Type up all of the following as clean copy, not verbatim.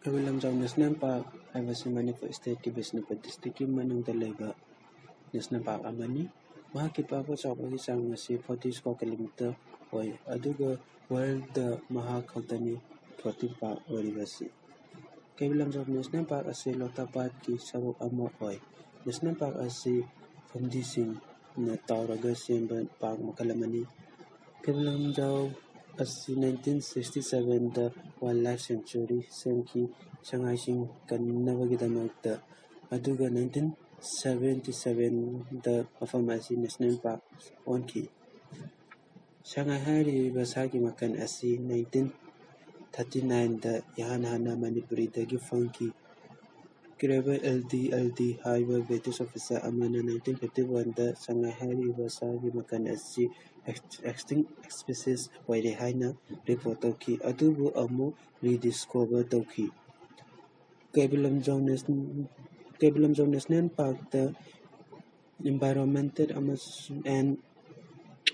Keibul lamjao National Park haibasi Manipur State ki Bishnupur District ki manungda leiba National Park amani. Mahakki pako chawbagi chang asi 40 square kilometer oi aduga world da mahak khautani 40 park oribasi. Keibul lamjao National Park asi Lotapat ki saruk ama oi. National Park asi fumdising na tauraga semba park makal amani. Keibul lamjao asi 1967 da wildlife sanctuary semki sangaising kannabagidamagta aduga 1977 da mafam asi national park onki. Sangai hairibा sagi makan asi 1939 da ihana Manipuri dagi fangki. Kireba LD haiba British officer amana 1951 da sangai hairibा sagi makan asi extinct species oire haina report tauki adubu amu rediscover tauki. Keibul lamjao National Park da environmental and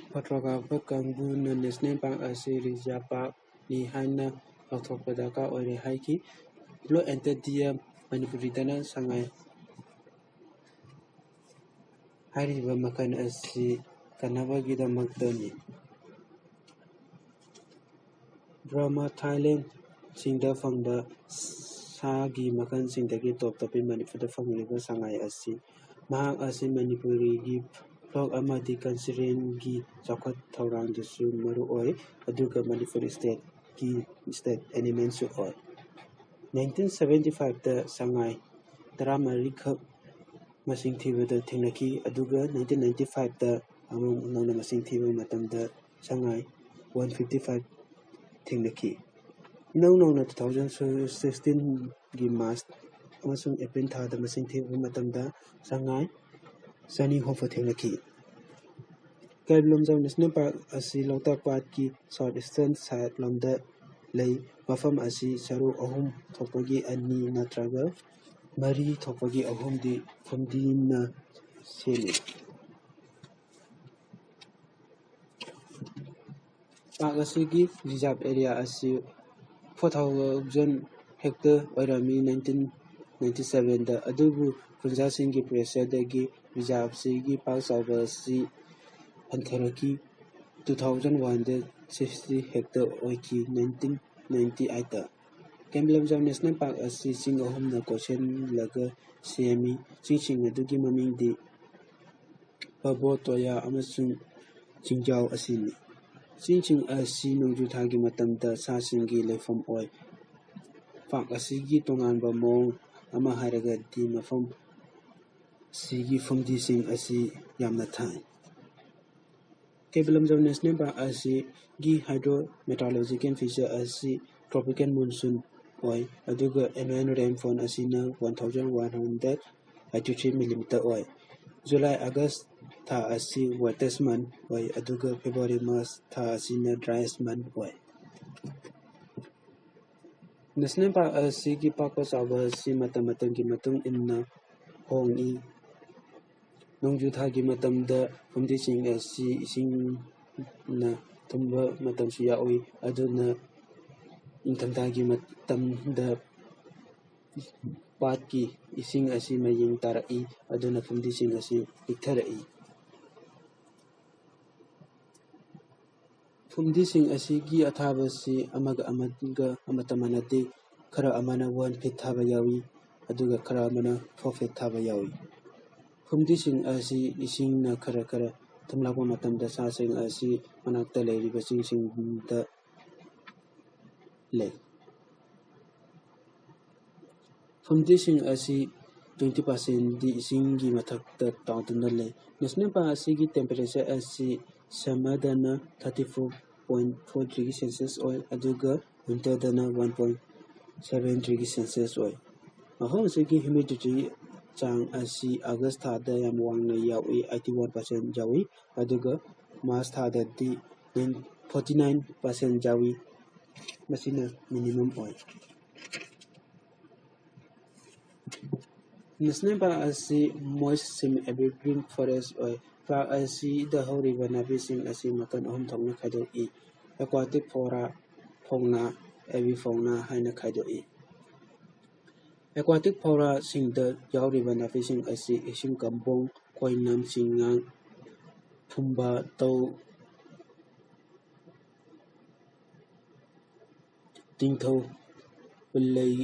photographer kanguna National Park asi reserve park ni haina lauthopa daka oire haiki lo entity Manipuri dana sangai hairiba makan asi kannabagidamaktani. Burma Thailand singda fangba sagi makan singdagi top topi Manipur da fangliba sangai asi mahak asi Manipuri gi blog amadi considerant gi chawkhat thaurang dasu maru oi aduga Manipur state gi state element su oi. 1975 da sangai taramari khak masing thibada thengnaki aduga 1995 da among nongna masing thiba matamda sangai 155 thengnaki. Nongna 2016 gi March amasung April thada masing thiba matamda sangai sani hofa thengnaki. Keibul lamjao National Park asi Lotapat ki southeastern side lomda lei mafam asi saruk ahum thokpagi ani natraga mari thokpagi ahum di fumdina semi. Park asigi reserve area asi 4,000 hectare oirami 1997 da adubu khunjasinggi pressure dagi reserve sigi park chawba asi antharaki 2001 da 60 hectare oiki 1998 da. Keibul lamjao National Park asi ching ahumna koisenlaga semi chingsing adugi mamingdi Pabo Toya amasung Jingjao asini. Chingsing asi nongjuthagi matamda sasinggi leifam oi. Park asigi thonganba mong ama hairagadi mafam sigi fumdising asi yamna thai. Keibul lamjao National Park asi gi hydrometeorological feature asi tropical monsoon oi aduga annual rainfall asina 1183 mm oi. July August tha asi wettest month oi aduga February March tha asina driest month oi. National Park asi gi pako chawba asi matamgi matung inna hongi. Nongjuthagi matamda fumdising asi isingna thumba matamsu yawi aduna ingthamdagi matamda patki ising asi mayeng tarai aduna fumdising asi piktharai. Fumdising asigi athabasi amaga amatamanade khara amana 1 feet thaba yawi aduga khara amana 4 feet thaba yawi. Fumdising asi isingna khara thumlakpa matamda sasing asi manakta leiriba chingsingda lei. Fumdising asi 20% di isinggi mathakta tawduna lei. National Park asigi temperature asi samadana 34.4 degree Celsius oi aduga winterdana 1.7 degree Celsius oi. Mafam asigi humidity chang asi August thada yam wangna yawi 81% yawi aduga March thada di 49% yawi masina minimum oi. National Park asi moist semi-evergreen forest oi. Park asi da horiba nabising asi makan ahum thokna khaidoi. Aquatic flora fauna avifauna haina khaidoi. ꯑꯦꯀ꯭ꯋꯥꯇꯤꯛ ꯐꯥꯎꯔꯥꯁꯤꯡꯗ ꯌꯥꯎꯔꯤꯕ ꯅꯥꯄꯤꯁꯤꯡ ꯑꯁꯤ ꯏꯁꯤꯡ ꯀꯝꯕꯣꯡ, ꯈꯣꯏꯅꯝ, ꯆꯤꯉꯥꯡ, ꯐꯨꯝꯕꯥ, ꯇꯧ, ꯇꯤꯡꯊꯧ, ꯄꯨꯜꯂꯩ,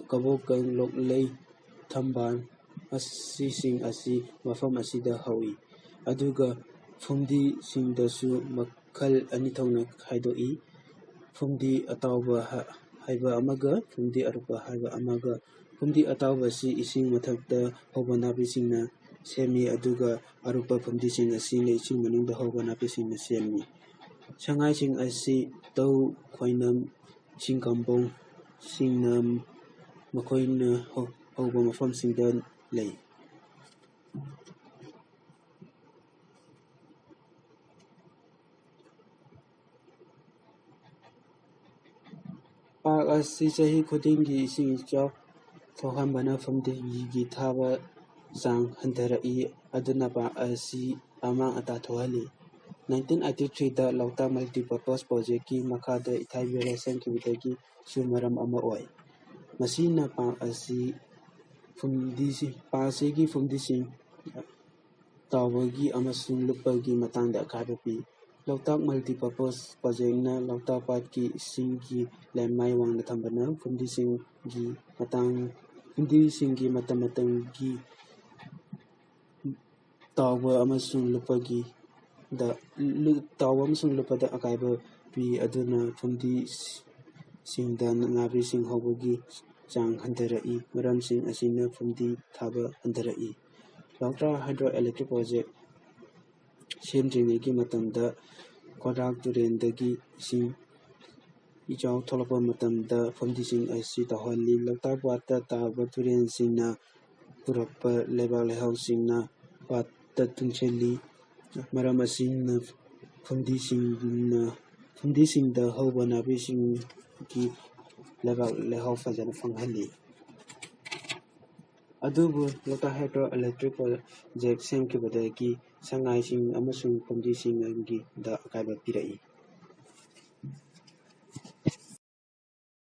ꯀꯕꯣꯀꯪ, ꯂꯣꯛꯂꯩ, ꯊꯝꯕꯥꯜ ꯑꯁꯤꯁꯤꯡ ꯑꯁꯤ ꯃꯐꯝ ꯑꯁꯤꯗ ꯍꯧꯏ, ꯑꯗꯨꯒ ꯐꯨꯝꯗꯤꯁꯤꯡꯗꯁꯨ ꯃꯈꯜ ꯑꯅꯤ ꯊꯣꯛꯅ ꯈꯥꯏꯗꯣꯛꯏ: ꯐꯨꯝꯗꯤ ꯑꯇꯥꯎꯕ ꯍꯥꯏꯕ ꯑꯃꯒ ꯐꯨꯝꯗꯤ ꯑꯔꯨꯞꯄ ꯍꯥꯏꯕ ꯑꯃꯒ꯫ ꯐꯨꯝꯗꯤ ꯑꯇꯥꯎꯕꯁꯤ ꯏꯁꯤꯡ ꯃꯊꯛꯇ ꯍꯧꯕ ꯅꯥꯄꯤꯁꯤꯡꯅ ꯁꯦꯝꯃꯤ, ꯑꯗꯨꯒ ꯑꯔꯨꯞꯄ ꯐꯨꯝꯗꯤꯁꯤꯡ ꯑꯁꯤꯅ ꯏꯁꯤꯡ ꯃꯅꯨꯡꯗ ꯍꯧꯕ ꯅꯥꯄꯤꯁꯤꯡꯅ ꯁꯦꯝꯃꯤ꯫ ꯁꯉꯥꯏꯁꯤꯡ ꯑꯁꯤ ꯇꯧ, ꯈꯣꯏꯅꯝ, ꯏꯁꯤꯡ ꯀꯝꯕꯣꯡ ꯁꯤꯡꯅ ꯃꯈꯣꯏꯅ ꯍꯧꯕ ꯃꯐꯝꯁꯤꯡꯗ ꯂꯩ꯫ ꯄꯥꯔꯛ ꯑꯁꯤ ꯆꯍꯤ ꯈꯨꯗꯤꯡꯒꯤ ꯏꯁꯤꯡ ꯏꯆꯥꯎ ꯊꯣꯛꯍꯟꯕꯅ ꯐꯨꯝꯗꯤꯒꯤ ꯊꯥꯕ ꯆꯥꯡ ꯍꯟꯊꯔꯛꯏ, ꯑꯗꯨꯅ ꯄꯥꯔꯛ ꯑꯁꯤ ꯑꯃꯥꯡ-ꯑꯇꯥ ꯊꯣꯛꯍꯜꯂꯤ꯫ 1983ꯗ ꯂꯣꯛꯇꯥꯛ ꯃꯜꯇꯤꯄꯔꯄꯖ ꯄ꯭ꯔꯣꯖꯦꯛꯀꯤ ꯃꯈꯥꯗ ꯏꯊꯥꯏ ꯕꯦꯔꯦꯖ ꯁꯦꯝꯈꯤꯕꯗꯒꯤꯁꯨ ꯃꯔꯝ ꯑꯃ ꯑꯣꯏ꯫ ꯃꯁꯤꯅ ꯄꯥꯔꯛ ꯑꯁꯤꯒꯤ ꯐꯨꯝꯗꯤꯁꯤꯡ ꯇꯥꯎꯕꯒꯤ ꯑꯃꯁꯨꯡ ꯂꯨꯞꯄꯒꯤ ꯃꯇꯥꯡꯗ ꯑꯀꯥꯏꯕ ꯄꯤ꯫ ꯂꯣꯛꯇꯥꯛ ꯃꯜꯇꯤꯄꯔꯄꯖ ꯄ꯭ꯔꯣꯖꯦꯛꯅ ꯂꯣꯛꯇꯥꯛ ꯄꯥꯠꯀꯤ ꯏꯁꯤꯡꯒꯤ ꯂꯦꯚꯦꯜ ꯋꯥꯡꯅ ꯊꯝꯕꯅ ꯐꯨꯝꯗꯤꯁꯤꯡꯒꯤ ꯃꯇꯝ ꯃꯇꯝꯒꯤ ꯇꯥꯎꯕ ꯑꯃꯁꯨꯡ ꯂꯨꯞꯄꯗ ꯑꯀꯥꯏꯕ ꯄꯤ, ꯑꯗꯨꯅ ꯐꯨꯝꯗꯤꯁꯤꯡꯗ ꯅꯥꯄꯤꯁꯤꯡ ꯍꯧꯕꯒꯤ ꯆꯥꯡ ꯍꯟꯊꯔꯛꯏ꯫ ꯃꯔꯝꯁꯤꯡ ꯑꯁꯤꯅ ꯐꯨꯝꯗꯤ ꯊꯥꯕ ꯍꯟꯊꯔꯛꯏ꯫ ꯂꯣꯛꯇꯥꯛ ꯍꯥꯏꯗ꯭ꯔꯣ ꯏꯂꯦꯛꯇ꯭ꯔꯤꯛ ꯄ꯭ꯔꯣꯖꯦꯛ ꯁꯦꯝꯗ꯭ꯔꯤꯉꯩꯒꯤ ꯃꯇꯝꯗ ꯈꯣꯡꯆꯥꯛ ꯇꯨꯔꯦꯜꯗꯒꯤ ꯏꯁꯤꯡ ꯏꯆꯥꯎ ꯊꯣꯛꯂꯛꯄ ꯃꯇꯝꯗ ꯐꯨꯝꯗꯤꯁꯤꯡ ꯑꯁꯤ ꯇꯥꯎꯍꯜꯂꯤ꯫ ꯂꯣꯛꯇꯥꯛ ꯄꯥꯠꯇ ꯇꯥꯕ ꯇꯨꯔꯦꯜꯁꯤꯡꯅ ꯄꯨꯔꯛꯄ ꯂꯩꯕꯥꯛ-ꯂꯩꯍꯥꯎꯁꯤꯡꯅ ꯄꯥꯠꯇ ꯇꯨꯡꯁꯤꯜꯂꯤ, ꯃꯔꯝ ꯑꯁꯤꯅ ꯐꯨꯝꯗꯤꯁꯤꯡꯗ ꯍꯧꯕ ꯅꯥꯄꯤꯁꯤꯡꯒꯤ ꯂꯩꯕꯥꯛ-ꯂꯩꯍꯥꯎ ꯐꯖꯅ ꯐꯪꯍꯜꯂꯤ꯫ ꯑꯗꯨꯕꯨ ꯂꯣꯛꯇꯥꯛ ꯍꯥꯏꯗ꯭ꯔꯣ ꯏꯂꯦꯛꯇ꯭ꯔꯤꯛ ꯄ꯭ꯔꯣꯖꯦꯛ ꯁꯦꯝꯈꯤꯕꯗꯒꯤ ꯁꯉꯥꯏꯁꯤꯡ ꯑꯃꯁꯨꯡ ꯐꯨꯝꯗꯤꯁꯤꯡꯗ ꯑꯀꯥꯏꯕ ꯄꯤꯔꯛꯏ꯫